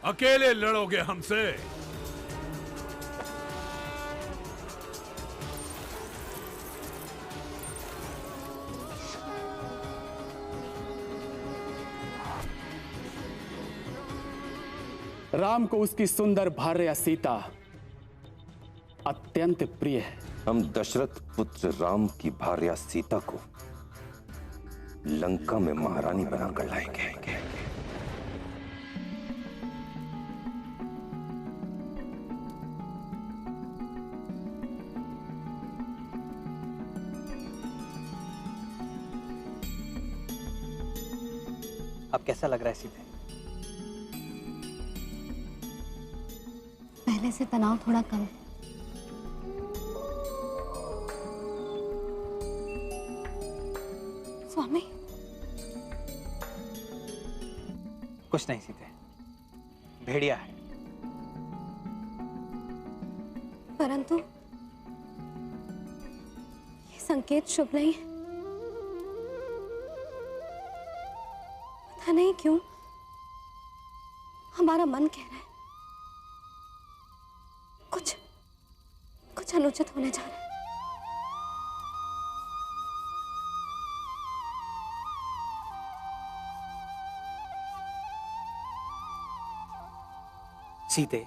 अकेले लड़ोगे हमसे? राम को उसकी सुंदर भार्या सीता अत्यंत प्रिय है। हम दशरथ पुत्र राम की भार्या सीता को लंका में महारानी बनाकर लाएंगे। अब कैसा लग रहा है सीधे? पहले से तनाव थोड़ा कम है। स्वामी, कुछ नहीं सीधे, भेड़िया है। परंतु ये संकेत शुभ नहीं है। पता नहीं क्यों हमारा मन कह रहा है कुछ अनुचित होने जा रहा है। सीते,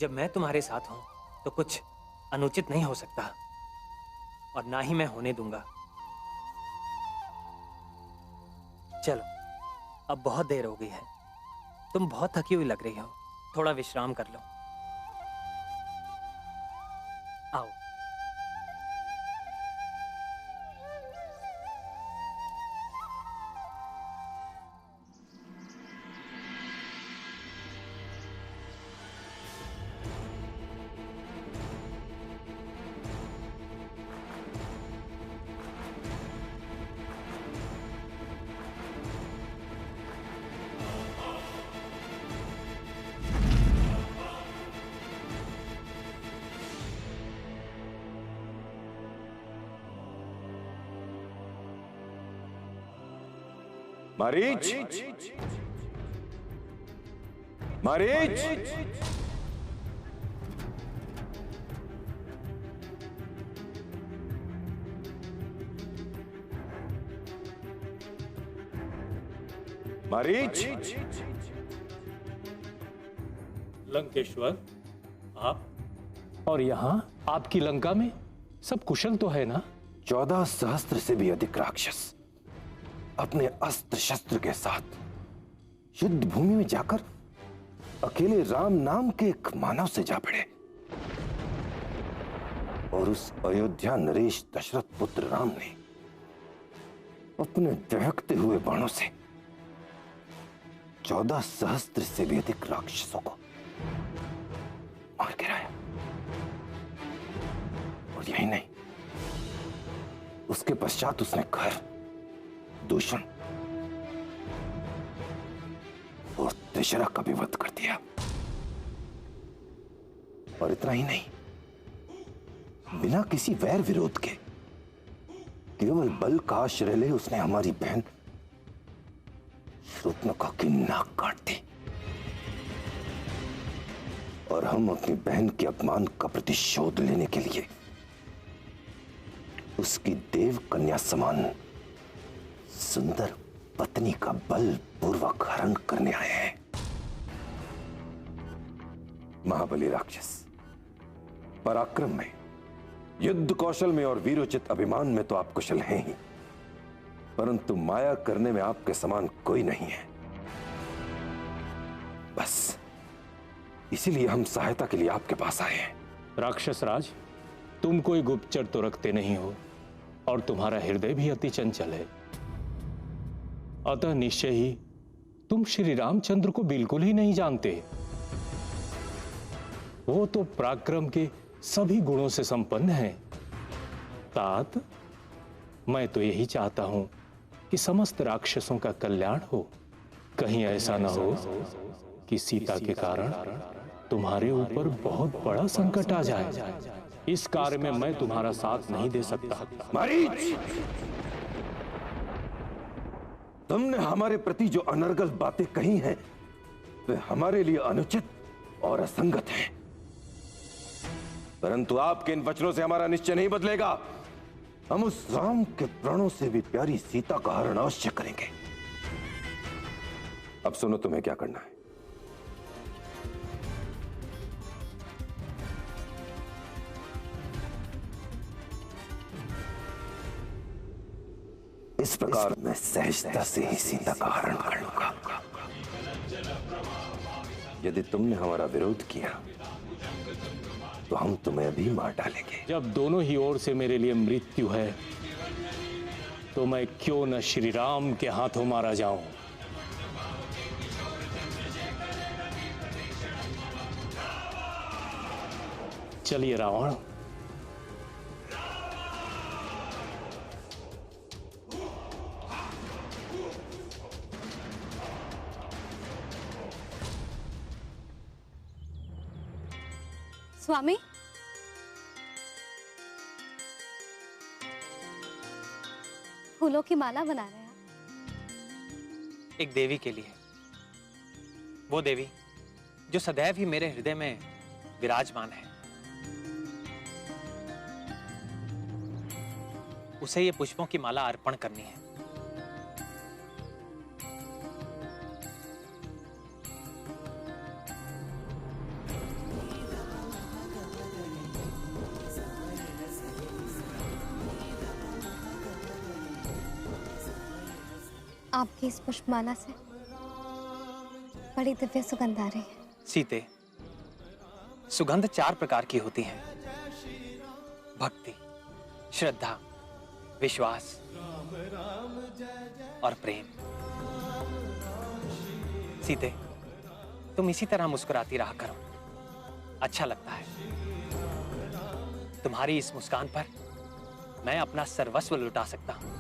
जब मैं तुम्हारे साथ हूं तो कुछ अनुचित नहीं हो सकता, और ना ही मैं होने दूंगा। चलो, अब बहुत देर हो गई है, तुम बहुत थकी हुई लग रही हो, थोड़ा विश्राम कर लो। आओ। मारीच, मारीच, मारीच। लंकेश्वर, आप और यहाँ आपकी लंका में सब कुशल तो है ना? 14 सहस्त्र से भी अधिक राक्षस अपने अस्त्र शस्त्र के साथ युद्ध भूमि में जाकर अकेले राम नाम के एक मानव से जा भिड़े, और उस अयोध्या नरेश दशरथ पुत्र राम ने अपने दहकते हुए बाणों से 14 सहस्त्र से भी अधिक राक्षसों को मार गिराया। और यही नहीं, उसके पश्चात उसने घर, दूषण और तिशरा का भी वध कर दिया। और इतना ही नहीं, बिना किसी वैर विरोध के केवल बल का आश्रय ले उसने हमारी बहन शूर्पणखा की नाक काट दी, और हम अपनी बहन के अपमान का प्रतिशोध लेने के लिए उसकी देव कन्या समान सुंदर पत्नी का बलपूर्वक हरण करने आए हैं। महाबली राक्षस, पराक्रम में, युद्ध कौशल में और वीरोचित अभिमान में तो आप कुशल हैं ही, परंतु माया करने में आपके समान कोई नहीं है। बस इसीलिए हम सहायता के लिए आपके पास आए हैं। राक्षस राज, तुम कोई गुप्तचर तो रखते नहीं हो, और तुम्हारा हृदय भी अति चंचल है। अतः निश्चय ही तुम श्री रामचंद्र को बिल्कुल ही नहीं जानते। वो तो पराक्रम के सभी गुणों से संपन्न है। तात, मैं तो यही चाहता हूं कि समस्त राक्षसों का कल्याण हो। कहीं ऐसा ना हो कि सीता के कारण तुम्हारे ऊपर बहुत बड़ा संकट आ जाए। इस कार्य में मैं तुम्हारा साथ नहीं दे सकता। मारीच, तुमने हमारे प्रति जो अनर्गल बातें कही हैं, वे हमारे लिए अनुचित और असंगत हैं। परंतु आपके इन वचनों से हमारा निश्चय नहीं बदलेगा। हम उस राम के प्राणों से भी प्यारी सीता का हरण अवश्य करेंगे। अब सुनो तुम्हें क्या करना है। इस प्रकार मैं सहजता से ही सीता का हरण कर लूंगा। यदि तुमने हमारा विरोध किया तो हम तुम्हें अभी मार डालेंगे। जब दोनों ही ओर से मेरे लिए मृत्यु है तो मैं क्यों न श्री राम के हाथों मारा जाऊं। चलिए रावण, स्वामी, फूलों की माला बना रहे हैं आप? एक देवी के लिए, वो देवी जो सदैव ही मेरे हृदय में विराजमान है, उसे ये पुष्पों की माला अर्पण करनी है। आपकी इस पुष्पमाला से बड़ी दिव्य सुगंध आ रही है। सीते, सुगंध 4 प्रकार की होती है: भक्ति, श्रद्धा, विश्वास और प्रेम। सीते, तुम इसी तरह मुस्कुराती रहा करो, अच्छा लगता है। तुम्हारी इस मुस्कान पर मैं अपना सर्वस्व लुटा सकता हूं।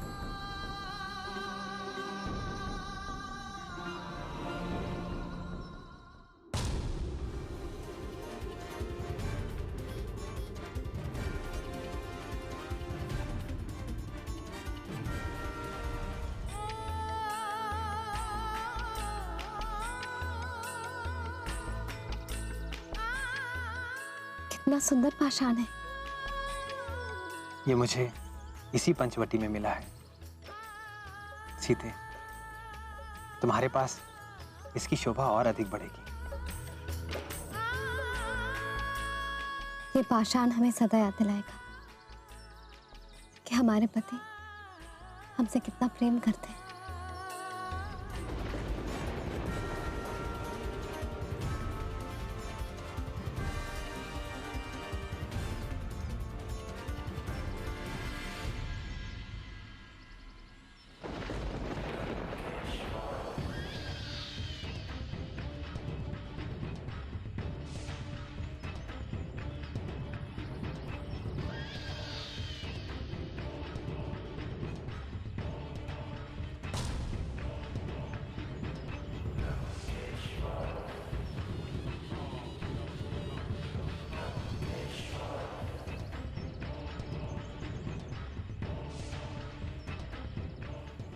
कितना सुंदर पाषाण है। ये मुझे इसी पंचवटी में मिला है। सीते, तुम्हारे पास इसकी शोभा और अधिक बढ़ेगी। ये पाषाण हमें सदा याद दिलाएगा कि हमारे पति हमसे कितना प्रेम करते हैं।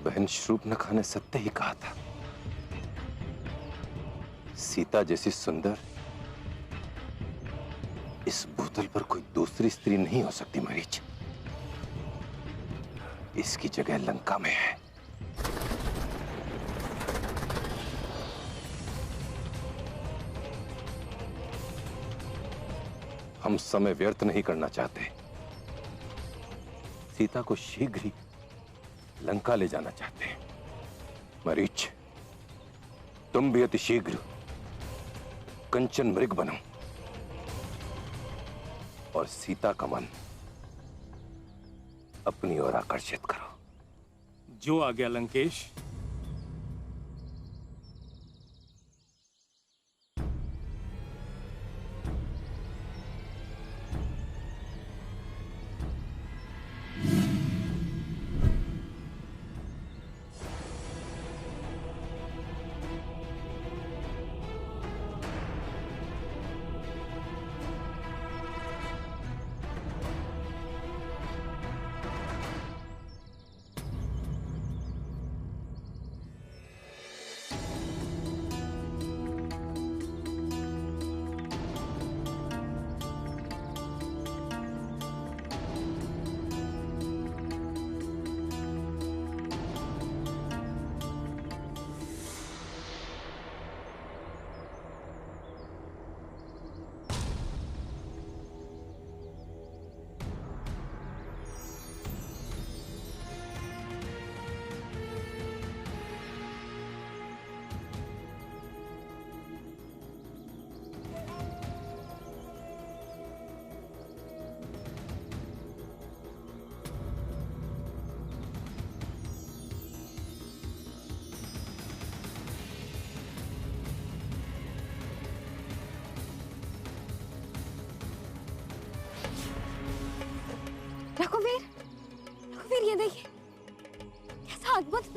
बहन शूर्पणखा ने सत्य ही कहा था। सीता जैसी सुंदर इस भूतल पर कोई दूसरी स्त्री नहीं हो सकती मरीच। इसकी जगह लंका में है। हम समय व्यर्थ नहीं करना चाहते। सीता को शीघ्र ही लंका ले जाना चाहते हैं। मरीच, तुम भी अति शीघ्र कंचन मृग बनो और सीता का मन अपनी ओर आकर्षित करो। जो आ गया लंकेश।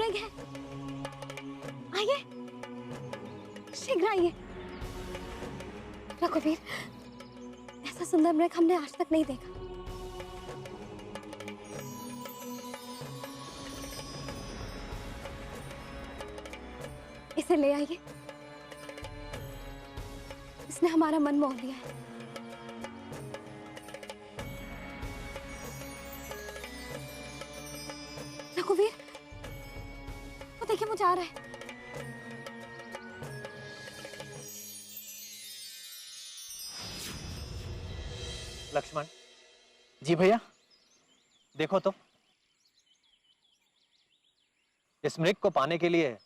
मृग है। आइए, शीघ्र आइए। रघुवीर, ऐसा सुंदर मृग हमने आज तक नहीं देखा। इसे ले आइए, इसने हमारा मन मोह लिया है। रघुवीर, वो देखिए, वो जा रहा है। लक्ष्मण, जी भैया। देखो तो, इस मृग को पाने के लिए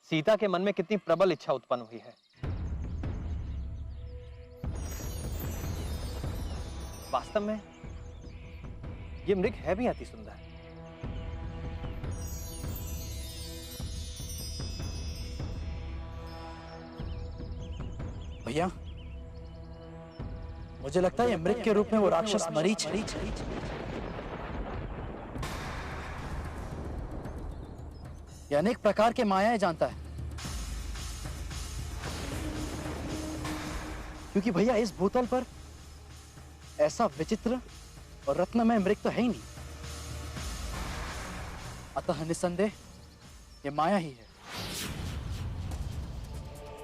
सीता के मन में कितनी प्रबल इच्छा उत्पन्न हुई है। वास्तव में ये मृग है भी अति सुंदर। भैया, मुझे लगता है ये मृग के रूप में वो राक्षस मरीच है। ये अनेक प्रकार के मायाएं जानता है, क्योंकि भैया इस भूतल पर ऐसा विचित्र और रत्नमय मृग तो है ही नहीं। अतः निस्संदेह ये माया ही है।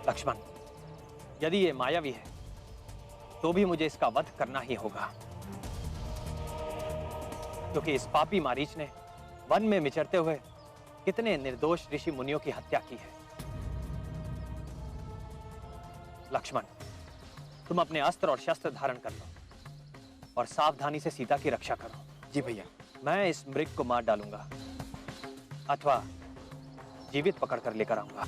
लक्ष्मण, यदि ये मायावी है तो भी मुझे इसका वध करना ही होगा, क्योंकि इस पापी मारीच ने वन में विचरते हुए कितने निर्दोष ऋषि मुनियों की हत्या की है। लक्ष्मण, तुम अपने अस्त्र और शस्त्र धारण कर लो और सावधानी से सीता की रक्षा करो। जी भैया। मैं इस मृग को मार डालूंगा अथवा जीवित पकड़ कर लेकर आऊंगा।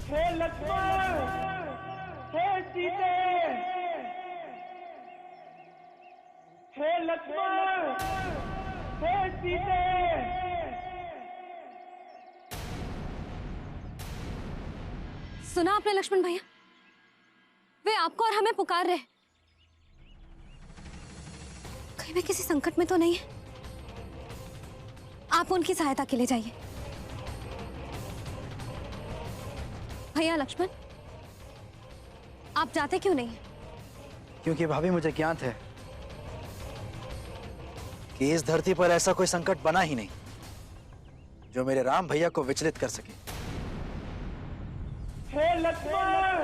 हे लक्ष्मण, हे सीते, हे लक्ष्मण, हे सीते। सुना आपने लक्ष्मण भैया? वे आपको और हमें पुकार रहे। कहीं वे किसी संकट में तो नहीं है? आप उनकी सहायता के लिए जाइए। भैया लक्ष्मण, आप जाते क्यों नहीं? क्योंकि भाभी मुझे ज्ञात है कि इस धरती पर ऐसा कोई संकट बना ही नहीं जो मेरे राम भैया को विचलित कर सके। हे लक्ष्मण,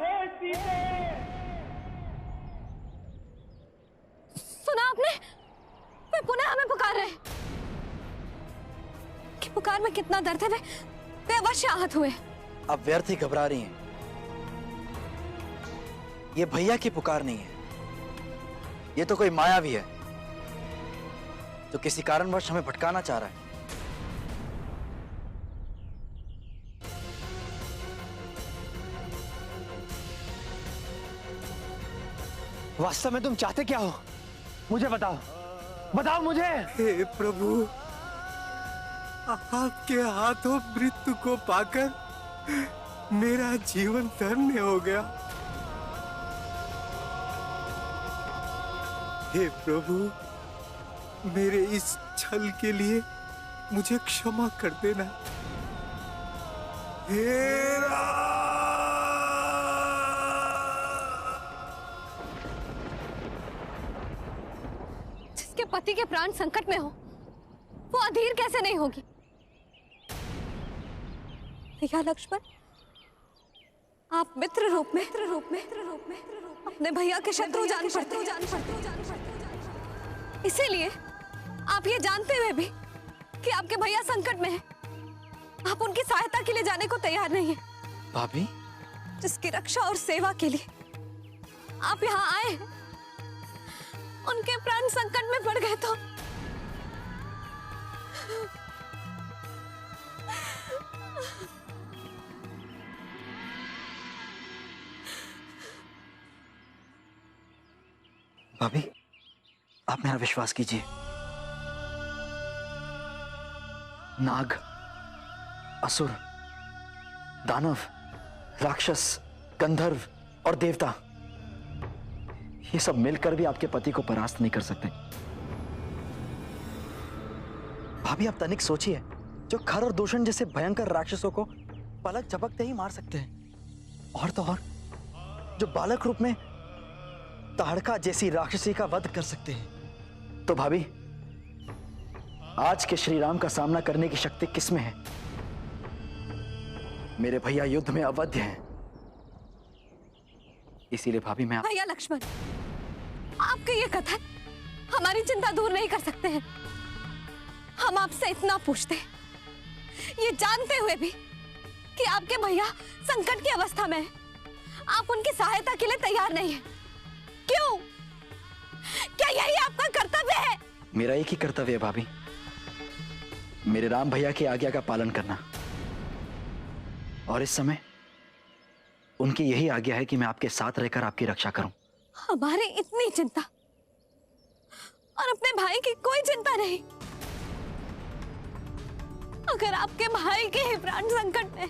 हे सीते। सुना आपने? वे पुनः हमें पुकार में कितना दर्द है वे अवश्य आहत हुए। अब व्यर्थ ही घबरा रही हैं। ये भैया की पुकार नहीं है, ये तो कोई माया भी है जो किसी कारणवश हमें भटकाना चाह रहा है। वास्तव में तुम चाहते क्या हो? मुझे बताओ, बताओ मुझे। हे प्रभु, आपके हाथों मृत्यु को पाकर मेरा जीवन धन्य हो गया। हे प्रभु, मेरे इस छल के लिए मुझे क्षमा कर देना। हे राम। जिसके पति के प्राण संकट में हो वो अधीर कैसे नहीं होगी? भैया लक्ष्मण, आप मित्र रूप में अपने भैया के शत्रु जान पड़ते हैं। इसीलिए आप ये जानते हुए भी कि आपके भैया संकट में हैं, आप उनकी सहायता के लिए जाने को तैयार नहीं हैं। भाभी, जिसकी रक्षा और सेवा के लिए आप यहाँ आए हैं, उनके प्राण संकट में पड़ गए तो भाभी, आप मेरा विश्वास कीजिए। नाग, असुर, दानव, राक्षस, गंधर्व और देवता, ये सब मिलकर भी आपके पति को परास्त नहीं कर सकते। भाभी, आप तनिक सोचिए, जो खर और दूषण जैसे भयंकर राक्षसों को पलक झपकते ही मार सकते हैं, और तो और जो बालक रूप में ताड़का जैसी राक्षसी का वध कर सकते हैं, तो भाभी, आज के श्री राम का सामना करने की शक्ति किसमें है? मेरे भैया युद्ध में अवध्य हैं। इसीलिए भाभी, मैं भैया लक्ष्मण, आपके ये कथन हमारी चिंता दूर नहीं कर सकते हैं। हम आपसे इतना पूछते हैं, ये जानते हुए भी कि आपके भैया संकट की अवस्था में हैं, आप उनकी सहायता के लिए तैयार नहीं हैं। क्यों? क्या यही आपका कर्तव्य है? मेरा एक ही कर्तव्य है भाभी, मेरे राम भैया की आज्ञा का पालन करना। और इस समय उनकी यही आज्ञा है कि मैं आपके साथ रहकर आपकी रक्षा करूं। हमारी इतनी चिंता और अपने भाई की कोई चिंता नहीं। अगर आपके भाई के ही प्राण संकट में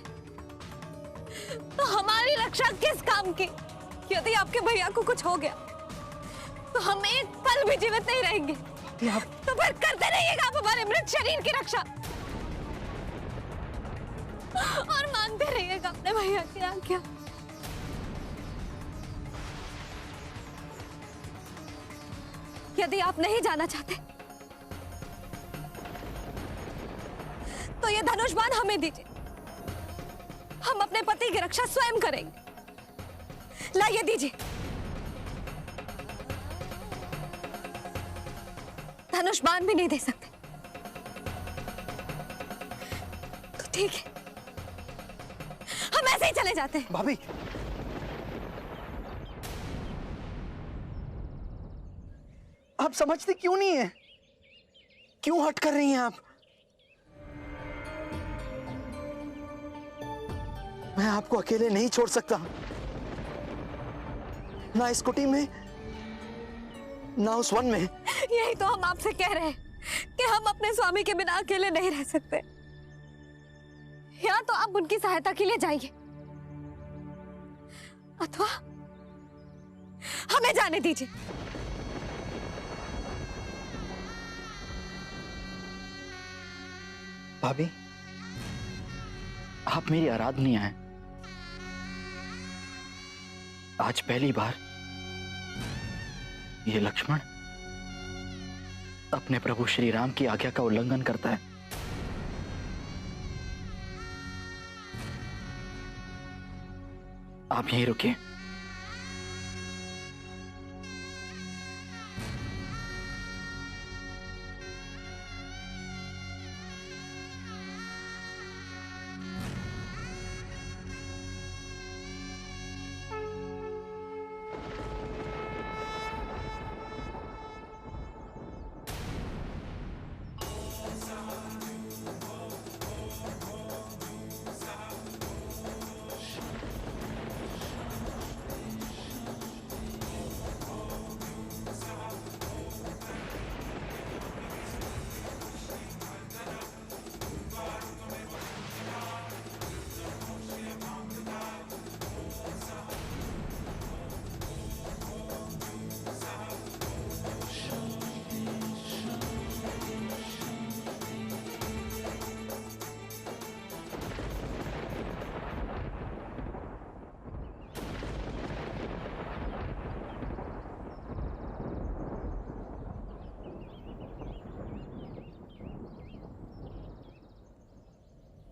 तो हमारी रक्षा किस काम की? यदि आपके भैया को कुछ हो गया तो हम एक पल भी जीवित नहीं रहेंगे। तो फिर करते रहिएगा आप हमारे मृत शरीर की रक्षा और मानते रहिएगा अपने भैया की आज्ञा। यदि आप नहीं जाना चाहते तो ये धनुष बाण हमें दीजिए, हम अपने पति की रक्षा स्वयं करेंगे। लाइए, दीजिए। धनुष बाण भी नहीं दे सकते तो ठीक है, हम ऐसे ही चले जाते हैं। भाभी, आप समझते क्यों नहीं है? क्यों हट कर रही हैं आप? मैं आपको अकेले नहीं छोड़ सकता, ना इस कुटी में ना उस वन में। यही तो हम आपसे कह रहे हैं कि हम अपने स्वामी के बिना अकेले नहीं रह सकते। या तो आप उनकी सहायता के लिए जाइए अथवा हमें जाने दीजिए। भाभी, आप मेरी आराधनीय हैं। आज पहली बार ये लक्ष्मण अपने प्रभु श्री राम की आज्ञा का उल्लंघन करता है। आप यहीं रुकिए।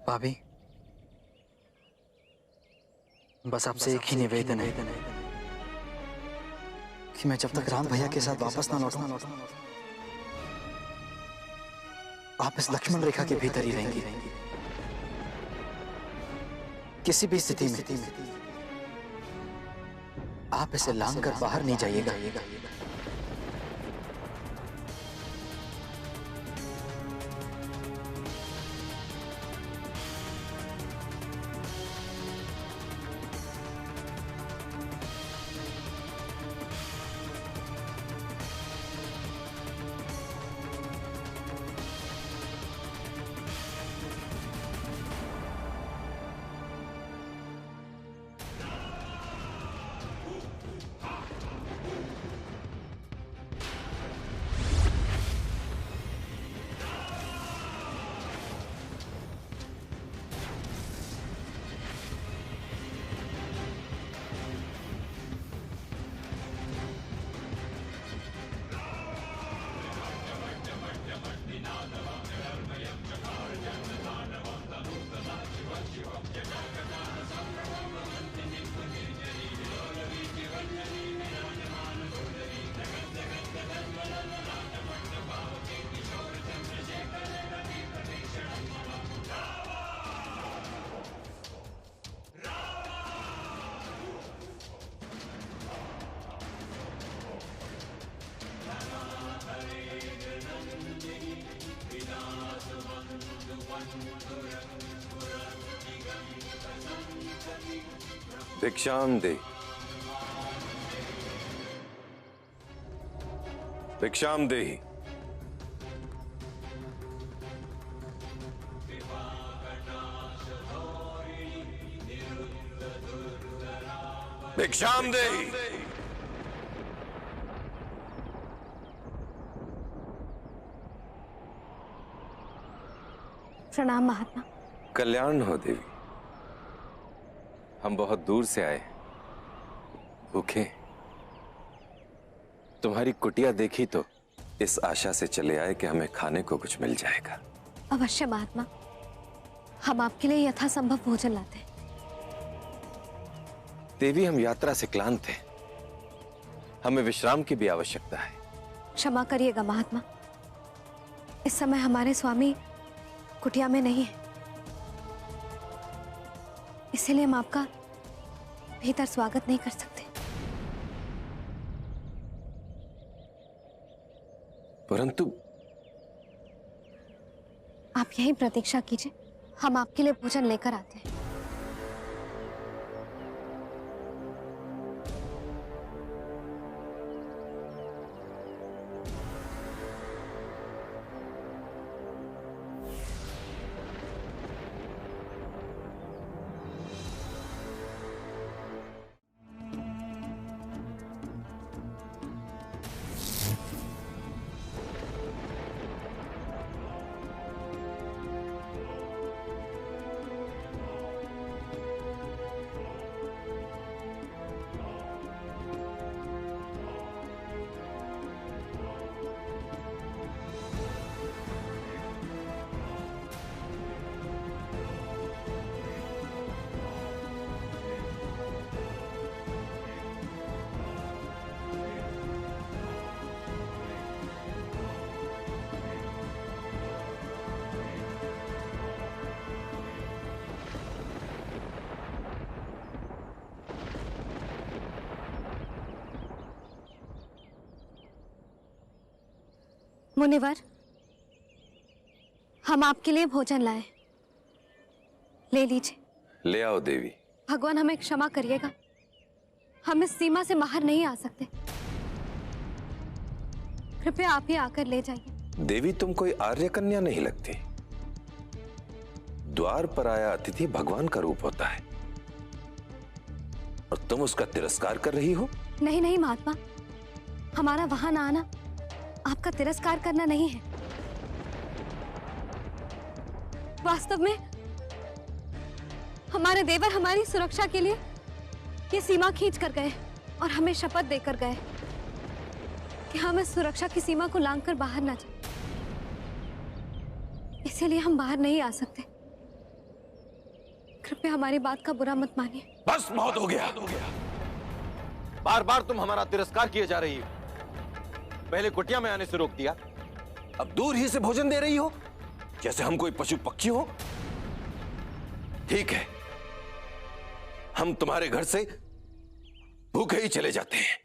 भाभी, बस आपसे एक ही निवेदन है कि मैं जब तक राम भैया के साथ वापस ना लौटूं, आप इस लक्ष्मण रेखा के भीतर ही रहेंगी। किसी भी स्थिति में आप इसे लांघ कर बाहर नहीं जाइएगा। भिक्षाम दे, भिक्षाम दे। भिक्षाम दे। प्रणाम महात्मा। कल्याण हो देवी। हम बहुत दूर से आए, भूखे। तुम्हारी कुटिया देखी तो इस आशा से चले आए कि हमें खाने को कुछ मिल जाएगा। अवश्य महात्मा, हम आपके लिए यथासंभव भोजन लाते हैं। देवी, हम यात्रा से क्लांत हैं, हमें विश्राम की भी आवश्यकता है। क्षमा करिएगा महात्मा, इस समय हमारे स्वामी कुटिया में नहीं है, इसीलिए हम आपका भीतर स्वागत नहीं कर सकते। परंतु आप यहीं प्रतीक्षा कीजिए, हम आपके लिए भोजन लेकर आते हैं। मुनिवर, हम आपके लिए भोजन लाए, ले लीजिए। ले आओ देवी। भगवान हमें क्षमा करिएगा, हम इस सीमा से बाहर नहीं आ सकते, कृपया आप ही आकर ले जाइए। देवी, तुम कोई आर्य कन्या नहीं लगती। द्वार पर आया अतिथि भगवान का रूप होता है और तुम उसका तिरस्कार कर रही हो। नहीं नहीं महात्मा, हमारा वहां ना आना आपका तिरस्कार करना नहीं है। वास्तव में हमारे देवर हमारी सुरक्षा के लिए ये सीमा खींच कर गए और हमें शपथ देकर गए कि हम इस सुरक्षा की सीमा को लांघकर बाहर ना जाएं। इसीलिए हम बाहर नहीं आ सकते। कृपया हमारी बात का बुरा मत मानिए। बस बहुत हो गया। बार बार तुम हमारा तिरस्कार किए जा रही हो। पहले कुटिया में आने से रोक दिया, अब दूर ही से भोजन दे रही हो जैसे हम कोई पशु पक्षी हो। ठीक है, हम तुम्हारे घर से भूखे ही चले जाते हैं,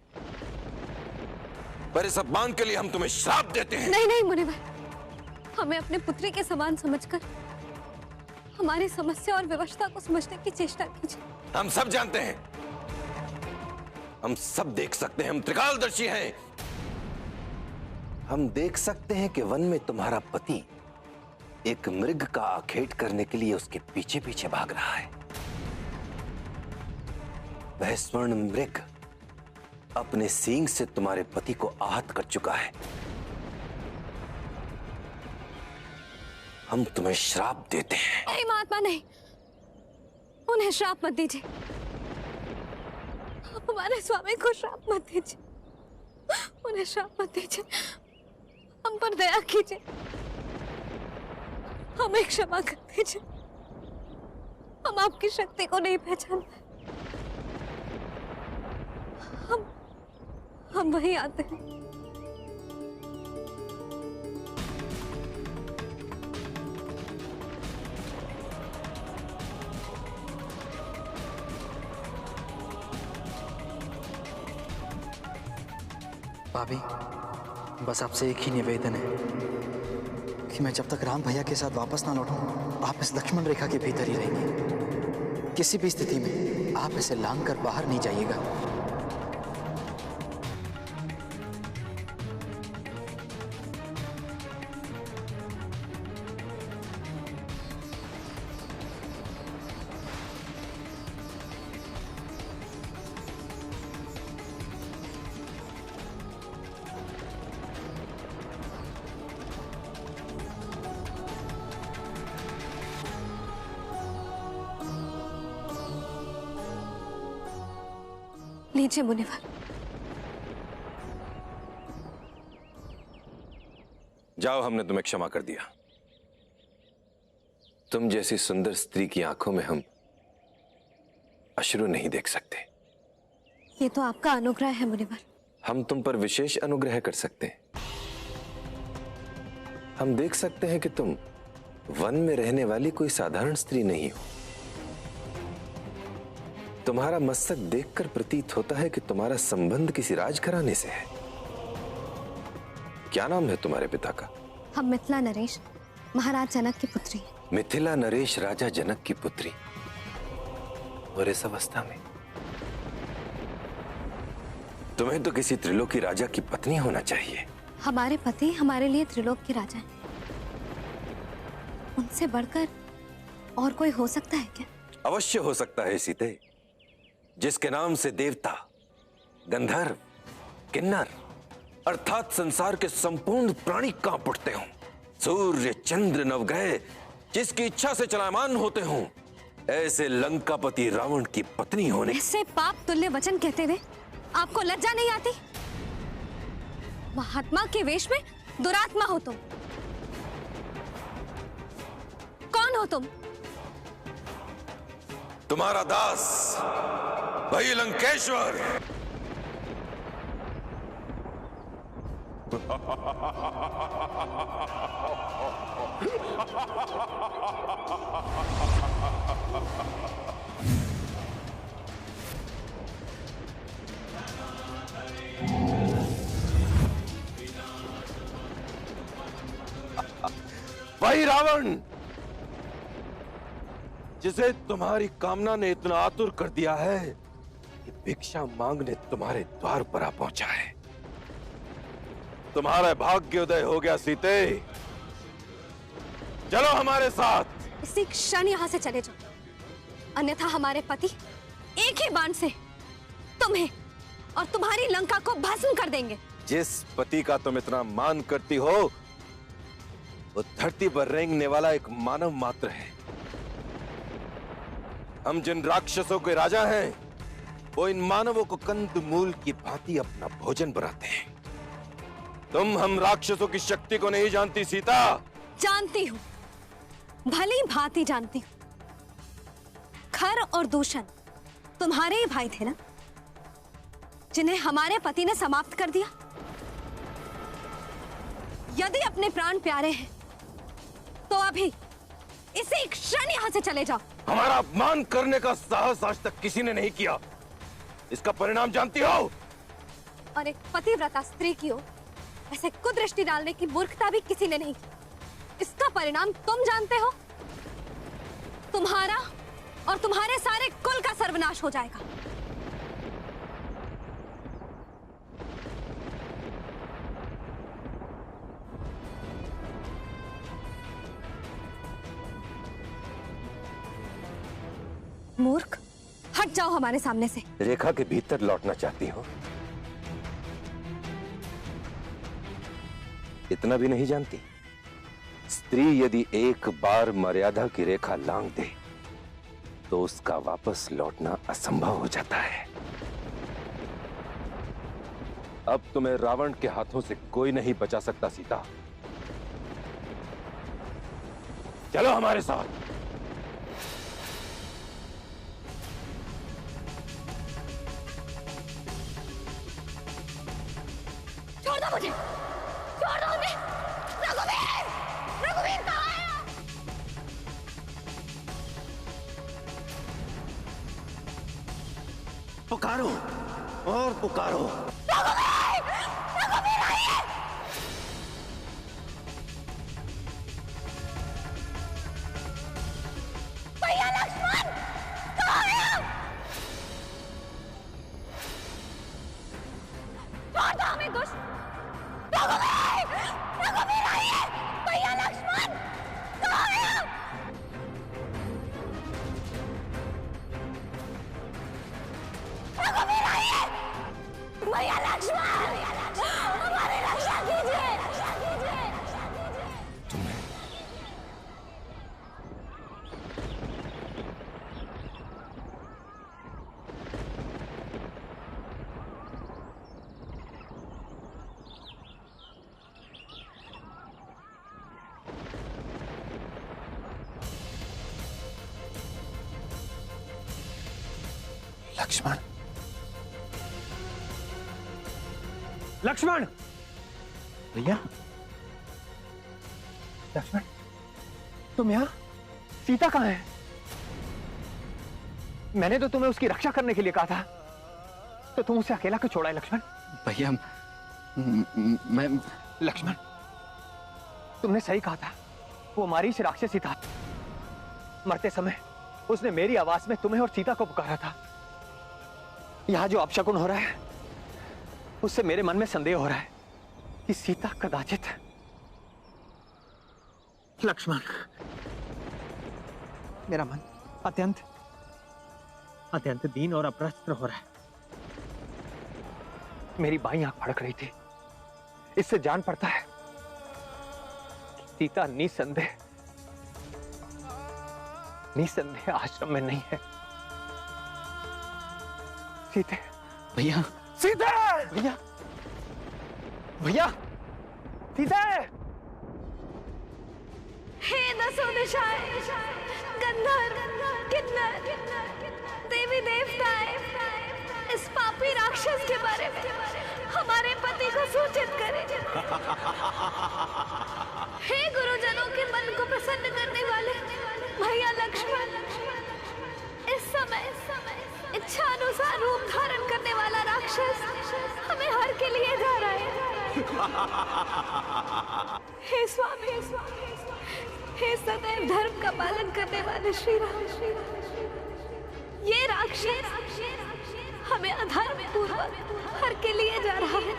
पर इस अपमान के लिए हम तुम्हें श्राप देते हैं। नहीं नहीं मुनिवर, हमें अपने पुत्री के समान समझकर हमारी समस्या और विवशता को समझने की चेष्टा कीजिए। हम सब जानते हैं, हम सब देख सकते हैं, हम त्रिकालदर्शी हैं। हम देख सकते हैं कि वन में तुम्हारा पति एक मृग का आखेट करने के लिए उसके पीछे पीछे भाग रहा है। वह स्वर्ण मृग अपने सींग से तुम्हारे पति को आहत कर चुका है। हम तुम्हें श्राप देते हैं। नहीं महात्मा नहीं, उन्हें श्राप मत दीजिए। आप हमारे स्वामी को श्राप मत दीजिए, उन्हें श्राप मत दीजिए। हम पर दया कीजिए, हमें क्षमा कर दीजिए। हम आपकी शक्ति को नहीं पहचानते। हम वहीं आते हैं। भाभी, बस आपसे एक ही निवेदन है कि मैं जब तक राम भैया के साथ वापस ना लौटूं, आप इस लक्ष्मण रेखा के भीतर ही रहेंगे। किसी भी स्थिति में आप इसे लांघ कर बाहर नहीं जाइएगा। लीजिए मुनिवर। जाओ, हमने तुम्हें क्षमा कर दिया। तुम जैसी सुंदर स्त्री की आंखों में हम अश्रु नहीं देख सकते। ये तो आपका अनुग्रह है मुनिवर। हम तुम पर विशेष अनुग्रह कर सकते हैं। हम देख सकते हैं कि तुम वन में रहने वाली कोई साधारण स्त्री नहीं हो। तुम्हारा मस्तक देखकर प्रतीत होता है कि तुम्हारा संबंध किसी राजघराने से है। क्या नाम है तुम्हारे पिता का? हम मिथिला नरेश, महाराज जनक की पुत्री हैं। मिथिला नरेश राजा जनक की पुत्री, और इस अवस्था में तुम्हें तो किसी त्रिलोकी राजा की पत्नी होना चाहिए। हमारे पति हमारे लिए त्रिलोक के राजा हैं। उनसे बढ़कर और कोई हो सकता है क्या? अवश्य हो सकता है सीते, जिसके नाम से देवता, गंधर्व, किन्नर अर्थात संसार के संपूर्ण प्राणी कांप उठते हों। सूर्य, चंद्र, नवग्रह जिसकी इच्छा से चलायमान होते हों, ऐसे लंकापति रावण की पत्नी होने। ऐसे पाप तुल्य वचन कहते हुए आपको लज्जा नहीं आती? महात्मा के वेश में दुरात्मा हो तुम। कौन हो तुम? तुम्हारा दास भाई लंकेश्वर। भाई रावण, जिसे तुम्हारी कामना ने इतना आतुर कर दिया है कि भिक्षा मांगने तुम्हारे द्वार पर आ पहुंचा है। तुम्हारा भाग्योदय हो गया सीते। चलो हमारे साथ। इसी क्षण यहां से चले जाओ, अन्यथा हमारे पति एक ही बाण से तुम्हें और तुम्हारी लंका को भस्म कर देंगे। जिस पति का तुम इतना मान करती हो, वो धरती पर रेंगने वाला एक मानव मात्र है। हम जिन राक्षसों के राजा हैं, वो इन मानवों को कंद मूल की भांति अपना भोजन बनाते हैं। तुम हम राक्षसों की शक्ति को नहीं जानती सीता। जानती हूं, भली भांति जानती हूं। खर और दूषण तुम्हारे ही भाई थे ना, जिन्हें हमारे पति ने समाप्त कर दिया। यदि अपने प्राण प्यारे हैं तो अभी इसी क्षण यहां से चले जाओ। हमारा अपमान करने का साहस आज तक किसी ने नहीं किया, इसका परिणाम जानती हो? और एक पतिव्रता स्त्री की ओर ऐसे कुदृष्टि डालने की मूर्खता भी किसी ने नहीं की। इसका परिणाम तुम जानते हो। तुम्हारा और तुम्हारे सारे कुल का सर्वनाश हो जाएगा। मूर्ख, हट जाओ हमारे सामने से। रेखा के भीतर लौटना चाहती हो? इतना भी नहीं जानती? स्त्री यदि एक बार मर्यादा की रेखा लांघ दे तो उसका वापस लौटना असंभव हो जाता है। अब तुम्हें रावण के हाथों से कोई नहीं बचा सकता सीता। चलो हमारे साथ। छोड़ दो मुझे, छोड़ दो मुझे। रघुवीर, रघुवीर कहाँ है? पुकारो और पुकारो। रघुवीर, रघुवीर आइए। भैया लक्ष्मण कहाँ है? छोड़ दो हमें दुष्ट। रघुवीर, रघुवीर आइए। भैया लक्ष्मण कहाँ है? रघुवीर आइए। भैया लक्ष्मण, हमारी रक्षा कीजिए। लक्ष्मण, लक्ष्मण, भैया लक्ष्मण, तुम यहाँ? सीता कहाँ है? मैंने तो तुम्हें उसकी रक्षा करने के लिए कहा था, तो तुम उसे अकेला क्यों छोड़ा है लक्ष्मण? भैया मैं लक्ष्मण, तुमने सही कहा था, वो मारीच राक्षसी था। मरते समय उसने मेरी आवाज में तुम्हें और सीता को पुकारा था। यहां जो अपशकुन हो रहा है उससे मेरे मन में संदेह हो रहा है कि सीता कदाचित। लक्ष्मण, मेरा मन अत्यंत अत्यंत दीन और अप्रसन्न हो रहा है। मेरी बाईं आंख फड़क रही थी, इससे जान पड़ता है कि सीता निसंदेह आश्रम में नहीं है। सीते, भैया सीते, भैया, भैया, सीते। हे दसों दिशाएं, गंधर्व, किन्नर, देवी देवताएं, इस पापी राक्षस के बारे में हमारे पति को सूचित करें। हे गुरुजनों के मन को प्रसन्न करने वाले भैया लक्ष्मण, इस समय इच्छानुसार रूप धारण करने वाला राक्षस हमें हर के लिए जा रहा है। हे स्वामी, हे सदैव धर्म का पालन करने वाले श्री राम, ये राक्षस हमें अधर्म पूर्वक हर के लिए जा रहा है।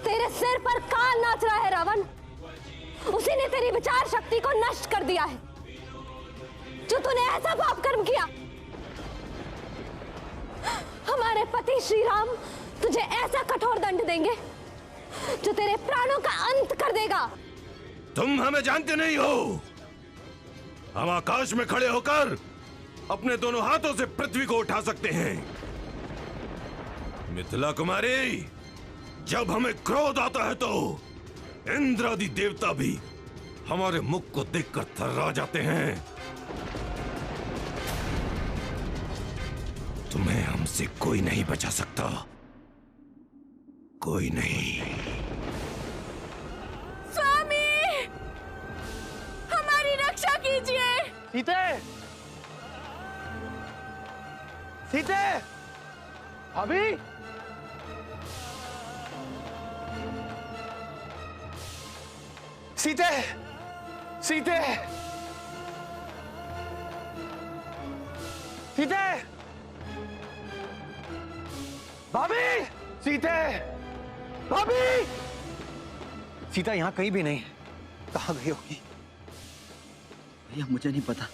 तेरे सिर पर काल नाच रहा है रावण। उसी ने तेरी विचार शक्ति को नष्ट कर दिया है, जो तूने ऐसा पाप कर्म किया। हमारे पति श्री राम तुझे ऐसा कठोर दंड देंगे जो तेरे प्राणों का अंत कर देगा। तुम हमें जानते नहीं हो। हम आकाश में खड़े होकर अपने दोनों हाथों से पृथ्वी को उठा सकते हैं। मिथिला कुमारी, जब हमें क्रोध आता है तो इंद्र आदि देवता भी हमारे मुख को देखकर थर्रा जाते हैं। तुम्हें हमसे कोई नहीं बचा सकता, कोई नहीं। स्वामी, हमारी रक्षा कीजिए। सीते, सीते, अभी सीते, सीते, सीते, भाभी, सीते, भाभी। सीता यहां कहीं भी नहीं है, कहां गई होगी? भैया मुझे नहीं पता,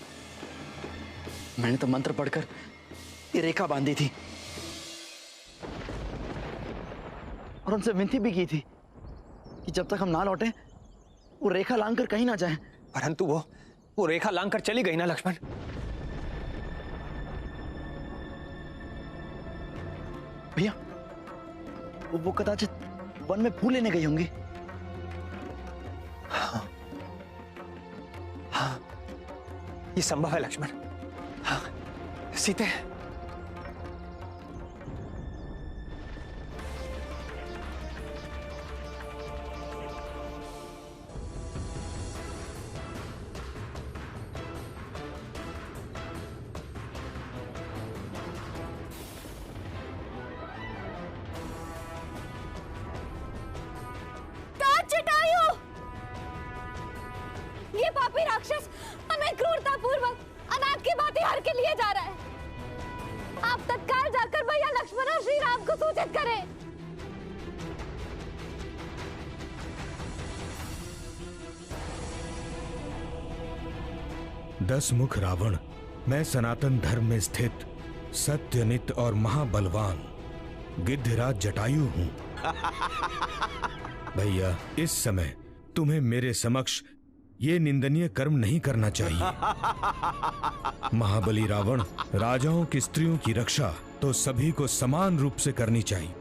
मैंने तो मंत्र पढ़कर ये रेखा बांधी थी और उनसे विनती भी की थी कि जब तक हम ना लौटे वो रेखा लांघकर कहीं ना जाए। परंतु वो रेखा लांघकर चली गई ना लक्ष्मण। भैया वो कदाचित वन में फूल लेने गई होंगी। हाँ, ये संभव है लक्ष्मण। हाँ, सीते, ये पापी राक्षस हमें क्रूरतापूर्वक अनाथ की भांति हर के लिए जा रहा है। आप तत्काल जाकर भैया लक्ष्मण और श्री राम को सूचित करें। दस मुख रावण, मैं सनातन धर्म में स्थित सत्यनित और महाबलवान गिद्धराज जटायु हूं। भैया, इस समय तुम्हें मेरे समक्ष ये निंदनीय कर्म नहीं करना चाहिए। महाबली रावण, राजाओं की स्त्रियों की रक्षा तो सभी को समान रूप से करनी चाहिए।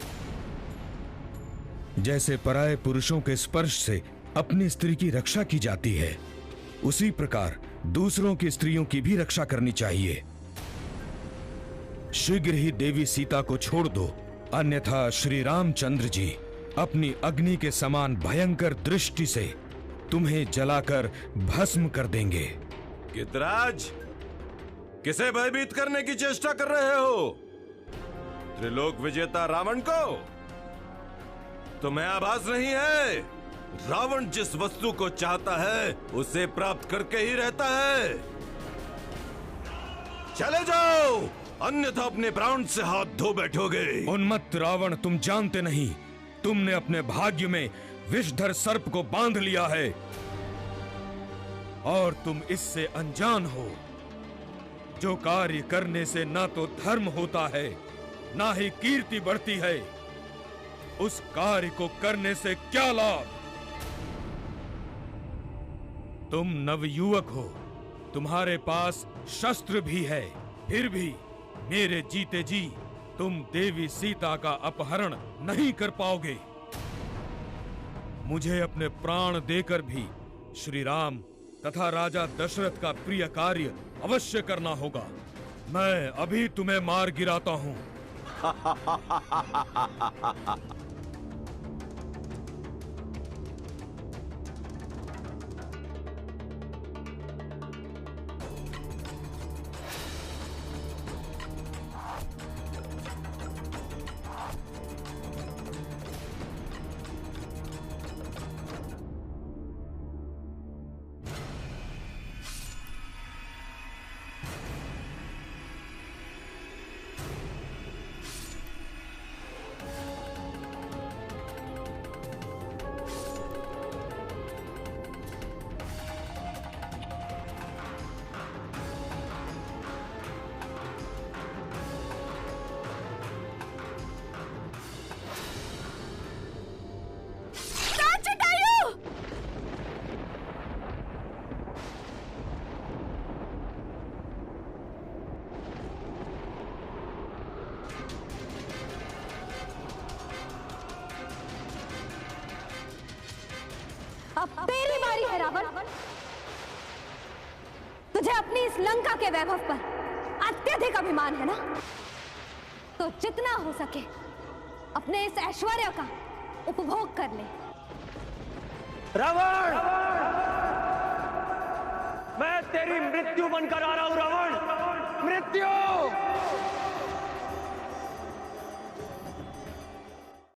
जैसे पराये पुरुषों के स्पर्श से अपनी स्त्री की रक्षा की जाती है, उसी प्रकार दूसरों की स्त्रियों की भी रक्षा करनी चाहिए। शीघ्र ही देवी सीता को छोड़ दो, अन्यथा श्री रामचंद्र जी अपनी अग्नि के समान भयंकर दृष्टि से तुम्हें जलाकर भस्म कर देंगे। गिद्धराज, किसे भयभीत करने की चेष्टा कर रहे हो? त्रिलोक विजेता रावण को? तुम्हें आभास नहीं है, रावण जिस वस्तु को चाहता है उसे प्राप्त करके ही रहता है। चले जाओ, अन्यथा अपने प्राण से हाथ धो बैठोगे। उन्मत्त रावण, तुम जानते नहीं, तुमने अपने भाग्य में विषधर सर्प को बांध लिया है और तुम इससे अनजान हो। जो कार्य करने से ना तो धर्म होता है, ना ही कीर्ति बढ़ती है, उस कार्य को करने से क्या लाभ? तुम नवयुवक हो, तुम्हारे पास शस्त्र भी है, फिर भी मेरे जीते जी तुम देवी सीता का अपहरण नहीं कर पाओगे। मुझे अपने प्राण देकर भी श्री राम तथा राजा दशरथ का प्रिय कार्य अवश्य करना होगा। मैं अभी तुम्हें मार गिराता हूं। अब तेरी बारी है रावण। तुझे अपनी इस लंका के वैभव पर अत्यधिक अभिमान है ना? तो जितना हो सके अपने इस ऐश्वर्य का उपभोग कर ले। रावण, मैं तेरी मृत्यु बनकर आ रहा हूं।